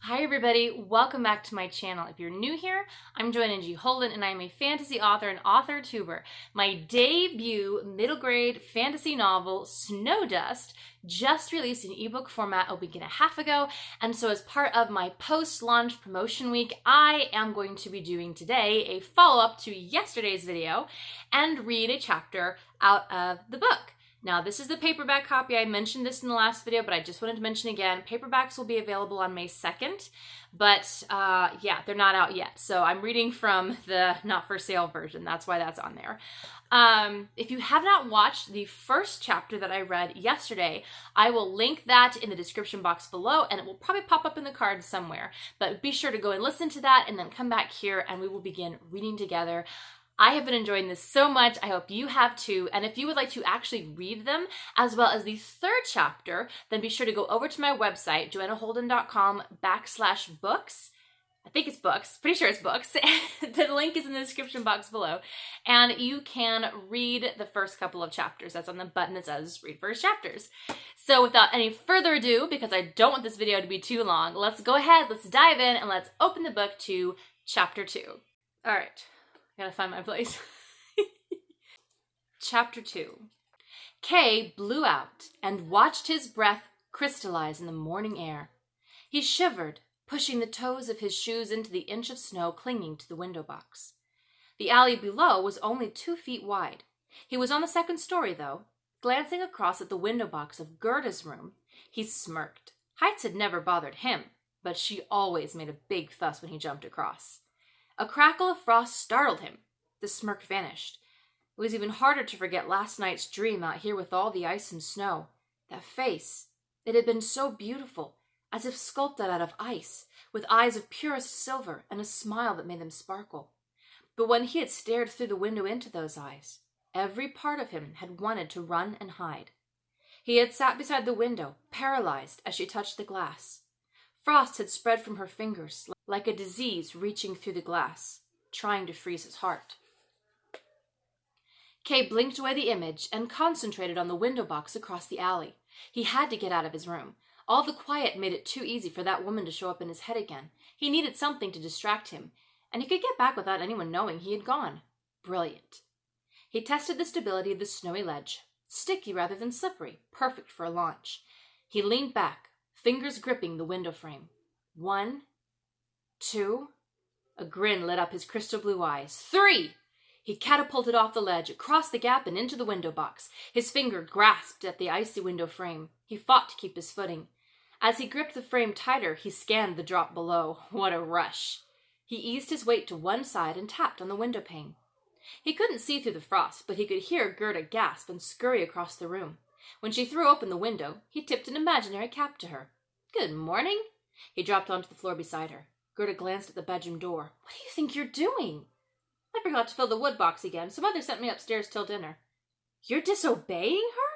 Hi everybody, welcome back to my channel. If you're new here, I'm Joanna Holden and I'm a fantasy author and author tuber. My debut middle grade fantasy novel, Snow Dust, just released in ebook format a week and a half ago, and so as part of my post-launch promotion week, I am going to be doing today a follow-up to yesterday's video and read a chapter out of the book. Now, this is the paperback copy. I mentioned this in the last video, but I just wanted to mention again, paperbacks will be available on May 2nd, but yeah, they're not out yet. So I'm reading from the not for sale version. That's why that's on there. If you have not watched the first chapter that I read yesterday, I will link that in the description box below, and it will probably pop up in the cards somewhere. But be sure to go and listen to that and then come back here and we will begin reading together. I have been enjoying this so much. I hope you have too. And if you would like to actually read them, as well as the third chapter, then be sure to go over to my website, joannaholden.com/books. I think it's books. Pretty sure it's books. The link is in the description box below. And you can read the first couple of chapters. That's on the button that says read first chapters. So without any further ado, because I don't want this video to be too long, let's go ahead, let's dive in, and let's open the book to chapter 2. All right. Gotta find my place. Chapter 2. Kay blew out and watched his breath crystallize in the morning air. He shivered, pushing the toes of his shoes into the inch of snow clinging to the window box. The alley below was only 2 feet wide. He was on the second story, though. Glancing across at the window box of Gerda's room, he smirked. Heights had never bothered him, but she always made a big fuss when he jumped across. A crackle of frost startled him. The smirk vanished. It was even harder to forget last night's dream out here with all the ice and snow. That face, it had been so beautiful, as if sculpted out of ice, with eyes of purest silver and a smile that made them sparkle. But when he had stared through the window into those eyes, every part of him had wanted to run and hide. He had sat beside the window, paralyzed as she touched the glass. Frost had spread from her fingers like a disease reaching through the glass, trying to freeze his heart. Kay blinked away the image and concentrated on the window box across the alley. He had to get out of his room. All the quiet made it too easy for that woman to show up in his head again. He needed something to distract him, and he could get back without anyone knowing he had gone. Brilliant. He tested the stability of the snowy ledge. Sticky rather than slippery, perfect for a launch. He leaned back, fingers gripping the window frame. 1, 2. A grin lit up his crystal blue eyes. 3! He catapulted off the ledge, across the gap, and into the window box. His finger grasped at the icy window frame. He fought to keep his footing. As he gripped the frame tighter, he scanned the drop below. What a rush! He eased his weight to one side and tapped on the window pane. He couldn't see through the frost, but he could hear Gerda gasp and scurry across the room. When she threw open the window, he tipped an imaginary cap to her. Good morning. He dropped onto the floor beside her. Gerda glanced at the bedroom door. What do you think you're doing? I forgot to fill the wood box again, so Mother sent me upstairs till dinner. You're disobeying her?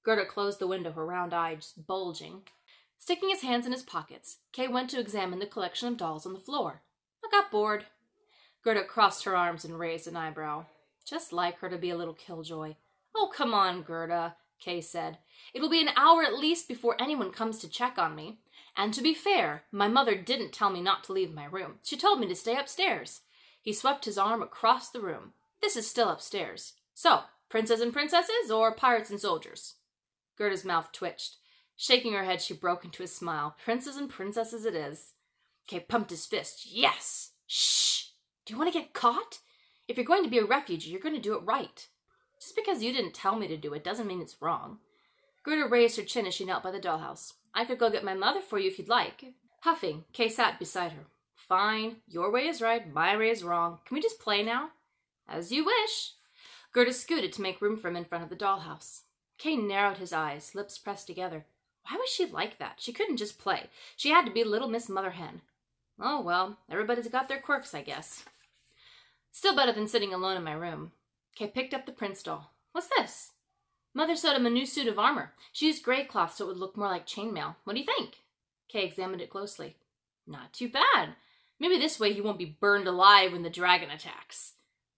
Gerda closed the window, her round eyes bulging. Sticking his hands in his pockets, Kay went to examine the collection of dolls on the floor. I got bored. Gerda crossed her arms and raised an eyebrow. Just like her to be a little killjoy. Oh, come on, Gerda, Kay said. It'll be an hour at least before anyone comes to check on me. And to be fair, my mother didn't tell me not to leave my room. She told me to stay upstairs. He swept his arm across the room. This is still upstairs. So, princes and princesses, or pirates and soldiers? Gerda's mouth twitched. Shaking her head, she broke into a smile. Princes and princesses it is. Kay pumped his fist. Yes! Shh! Do you want to get caught? If you're going to be a refugee, you're going to do it right. Just because you didn't tell me to do it doesn't mean it's wrong. Gerda raised her chin as she knelt by the dollhouse. I could go get my mother for you if you'd like. Huffing, Kay sat beside her. Fine. Your way is right, my way is wrong. Can we just play now? As you wish. Gerda scooted to make room for him in front of the dollhouse. Kay narrowed his eyes, lips pressed together. Why was she like that? She couldn't just play. She had to be Little Miss Mother Hen. Oh, well, everybody's got their quirks, I guess. Still better than sitting alone in my room. Kay picked up the prince doll. What's this? Mother sewed him a new suit of armor. She used gray cloth so it would look more like chainmail. What do you think? Kay examined it closely. Not too bad. Maybe this way he won't be burned alive when the dragon attacks.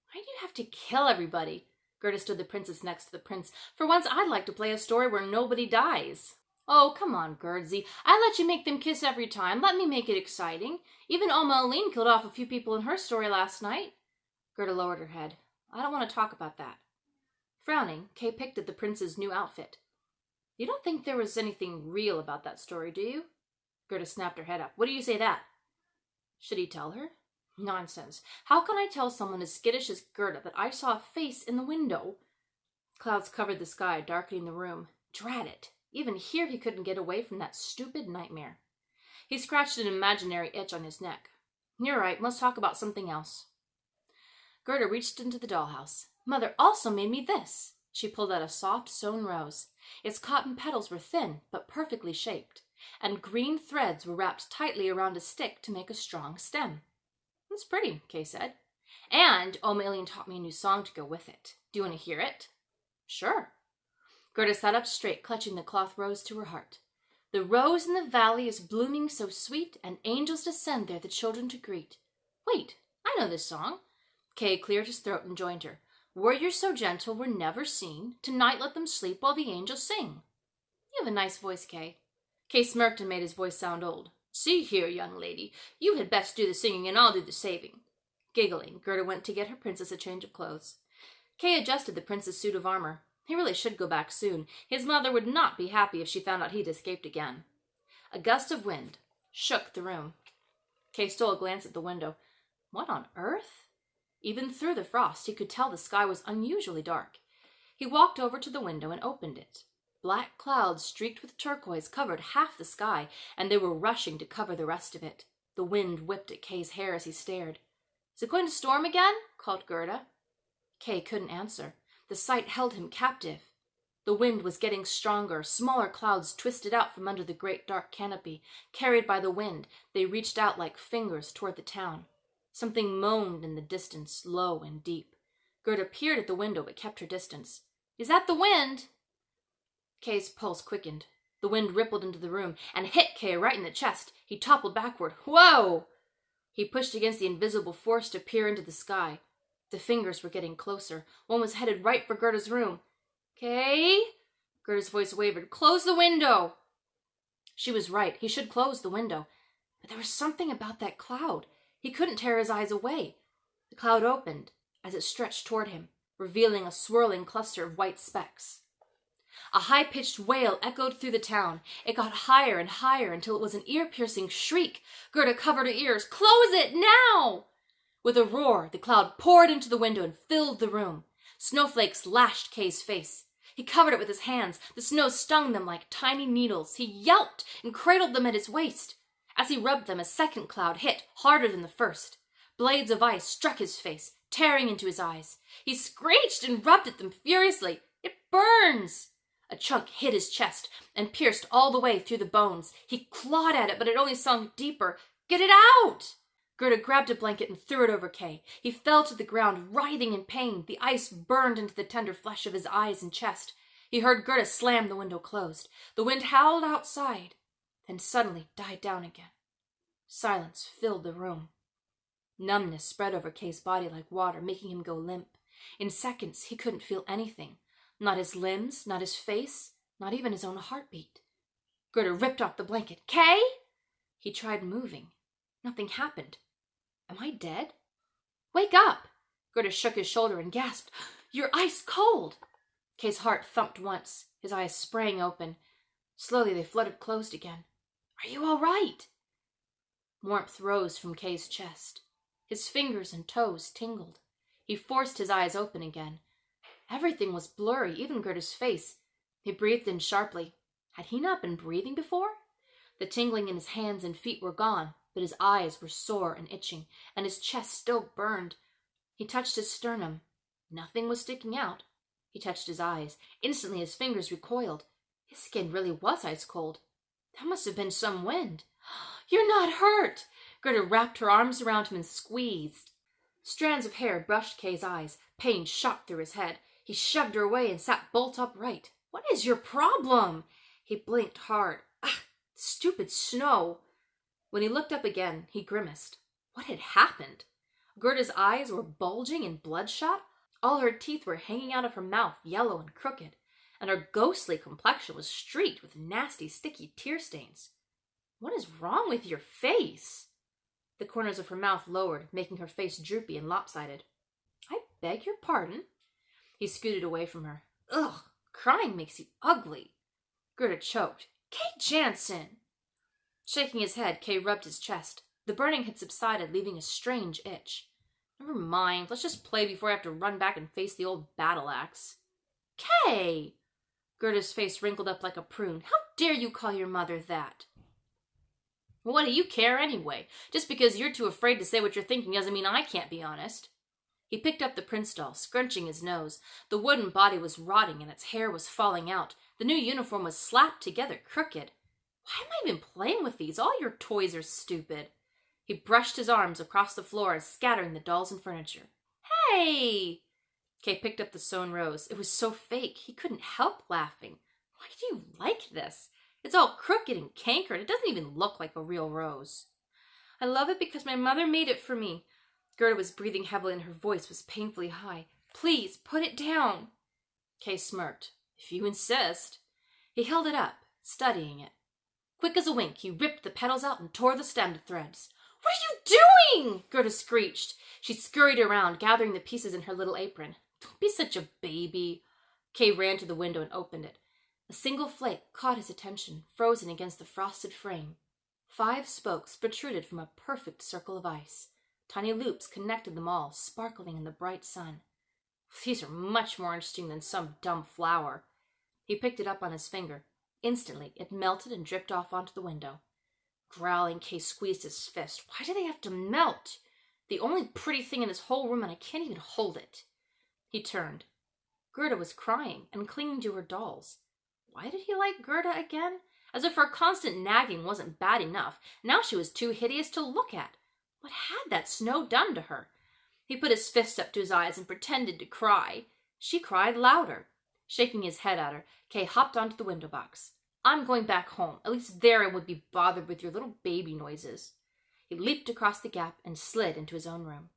Why do you have to kill everybody? Gerda stood the princess next to the prince. For once, I'd like to play a story where nobody dies. Oh, come on, Gerdsy. I let you make them kiss every time. Let me make it exciting. Even Oma Aline killed off a few people in her story last night. Gerda lowered her head. I don't want to talk about that. Frowning, Kay picked at the prince's new outfit. You don't think there was anything real about that story, do you? Gerda snapped her head up. What do you say that? Should he tell her? Nonsense. How can I tell someone as skittish as Gerda that I saw a face in the window? Clouds covered the sky, darkening the room. Drat it. Even here he couldn't get away from that stupid nightmare. He scratched an imaginary itch on his neck. You're right, let's talk about something else. Gerda reached into the dollhouse. Mother also made me this. She pulled out a soft sewn rose. Its cotton petals were thin, but perfectly shaped, and green threads were wrapped tightly around a stick to make a strong stem. It's pretty, Kay said. And Oma Aline taught me a new song to go with it. Do you want to hear it? Sure. Gerda sat up straight, clutching the cloth rose to her heart. The rose in the valley is blooming so sweet, and angels descend there the children to greet. Wait, I know this song. Kay cleared his throat and joined her. Warriors so gentle were never seen. Tonight let them sleep while the angels sing. You have a nice voice, Kay. Kay smirked and made his voice sound old. See here, young lady, you had best do the singing and I'll do the saving. Giggling, Gerda went to get her princess a change of clothes. Kay adjusted the prince's suit of armor. He really should go back soon. His mother would not be happy if she found out he'd escaped again. A gust of wind shook the room. Kay stole a glance at the window. What on earth? Even through the frost, he could tell the sky was unusually dark. He walked over to the window and opened it. Black clouds streaked with turquoise covered half the sky, and they were rushing to cover the rest of it. The wind whipped at Kay's hair as he stared. Is it going to storm again? Called Gerda. Kay couldn't answer. The sight held him captive. The wind was getting stronger. Smaller clouds twisted out from under the great dark canopy. Carried by the wind, they reached out like fingers toward the town. Something moaned in the distance, low and deep. Gerda peered at the window but kept her distance. Is that the wind? Kay's pulse quickened. The wind rippled into the room and hit Kay right in the chest. He toppled backward. Whoa! He pushed against the invisible force to peer into the sky. The fingers were getting closer. One was headed right for Gerda's room. Kay? Gerda's voice wavered. Close the window! She was right. He should close the window. But there was something about that cloud. He couldn't tear his eyes away. The cloud opened as it stretched toward him, revealing a swirling cluster of white specks. A high-pitched wail echoed through the town. It got higher and higher until it was an ear-piercing shriek. Gerda covered her ears. Close it now! With a roar, the cloud poured into the window and filled the room. Snowflakes lashed Kay's face. He covered it with his hands. The snow stung them like tiny needles. He yelped and cradled them at his waist. As he rubbed them, a second cloud hit, harder than the first. Blades of ice struck his face, tearing into his eyes. He screeched and rubbed at them furiously. It burns! A chunk hit his chest and pierced all the way through the bones. He clawed at it, but it only sunk deeper. Get it out! Gerda grabbed a blanket and threw it over Kay. He fell to the ground, writhing in pain. The ice burned into the tender flesh of his eyes and chest. He heard Gerda slam the window closed. The wind howled outside, then suddenly died down again. Silence filled the room. Numbness spread over Kay's body like water, making him go limp. In seconds, he couldn't feel anything. Not his limbs, not his face, not even his own heartbeat. Gerda ripped off the blanket. Kay? He tried moving. Nothing happened. Am I dead? Wake up! Gerda shook his shoulder and gasped. You're ice cold! Kay's heart thumped once. His eyes sprang open. Slowly they fluttered closed again. Are you all right? Warmth rose from Kay's chest. His fingers and toes tingled. He forced his eyes open again. Everything was blurry, even Gerda's face. He breathed in sharply. Had he not been breathing before? The tingling in his hands and feet were gone, but his eyes were sore and itching, and his chest still burned. He touched his sternum. Nothing was sticking out. He touched his eyes. Instantly his fingers recoiled. His skin really was ice cold. That must have been some wind. You're not hurt! Gerda wrapped her arms around him and squeezed. Strands of hair brushed Kay's eyes. Pain shot through his head. He shoved her away and sat bolt upright. What is your problem? He blinked hard. Ah, stupid snow. When he looked up again, he grimaced. What had happened? Gerda's eyes were bulging and bloodshot. All her teeth were hanging out of her mouth, yellow and crooked. and her ghostly complexion was streaked with nasty, sticky tear stains. "What is wrong with your face?" The corners of her mouth lowered, making her face droopy and lopsided. "I beg your pardon." He scooted away from her. "Ugh, crying makes you ugly." Gerda choked. "Kay Jansen!" Shaking his head, Kay rubbed his chest. The burning had subsided, leaving a strange itch. "Never mind, let's just play before I have to run back and face the old battle axe." "Kay!" Gerda's face wrinkled up like a prune. "How dare you call your mother that?" "Well, what do you care anyway? Just because you're too afraid to say what you're thinking doesn't mean I can't be honest." He picked up the prince doll, scrunching his nose. The wooden body was rotting and its hair was falling out. The new uniform was slapped together crooked. "Why am I even playing with these? All your toys are stupid." He brushed his arms across the floor, scattering the dolls and furniture. "Hey!" Kay picked up the sewn rose. It was so fake, he couldn't help laughing. "Why do you like this? It's all crooked and cankered. It doesn't even look like a real rose." "I love it because my mother made it for me." Gerda was breathing heavily and her voice was painfully high. "Please, put it down." Kay smirked. "If you insist." He held it up, studying it. Quick as a wink, he ripped the petals out and tore the stem to threads. "What are you doing?" Gerda screeched. She scurried around, gathering the pieces in her little apron. "Don't be such a baby." Kay ran to the window and opened it. A single flake caught his attention, frozen against the frosted frame. 5 spokes protruded from a perfect circle of ice. Tiny loops connected them all, sparkling in the bright sun. "These are much more interesting than some dumb flower." He picked it up on his finger. Instantly, it melted and dripped off onto the window. Growling, Kay squeezed his fist. "Why do they have to melt? The only pretty thing in this whole room, and I can't even hold it." He turned. Gerda was crying and clinging to her dolls. Why did he like Gerda again? As if her constant nagging wasn't bad enough. Now she was too hideous to look at. What had that snow done to her? He put his fist up to his eyes and pretended to cry. She cried louder. Shaking his head at her, Kay hopped onto the window box. "I'm going back home. At least there I would be bothered with your little baby noises." He leaped across the gap and slid into his own room.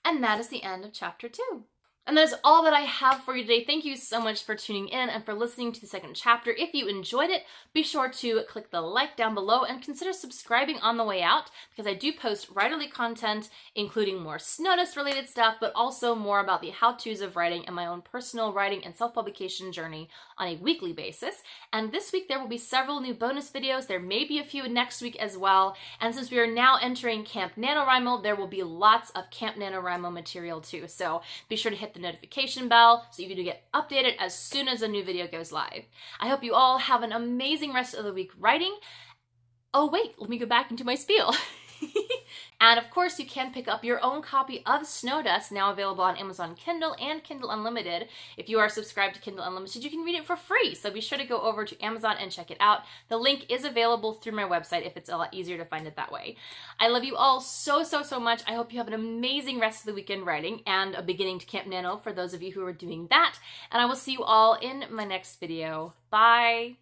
And that is the end of chapter 2. And that is all that I have for you today. Thank you so much for tuning in and for listening to the second chapter. If you enjoyed it, be sure to click the like down below and consider subscribing on the way out, because I do post writerly content, including more Snowdust related stuff, but also more about the how-tos of writing and my own personal writing and self-publication journey on a weekly basis. And this week there will be several new bonus videos. There may be a few next week as well. And since we are now entering Camp NaNoWriMo, there will be lots of Camp NaNoWriMo material too. So be sure to hit the notification bell so you can get updated as soon as a new video goes live. I hope you all have an amazing rest of the week writing. Oh wait, let me go back into my spiel. And of course, you can pick up your own copy of Snowdust, now available on Amazon Kindle and Kindle Unlimited. If you are subscribed to Kindle Unlimited, you can read it for free, so be sure to go over to Amazon and check it out. The link is available through my website if it's a lot easier to find it that way. I love you all so much. I hope you have an amazing rest of the weekend writing and a beginning to Camp Nano for those of you who are doing that. And I will see you all in my next video. Bye!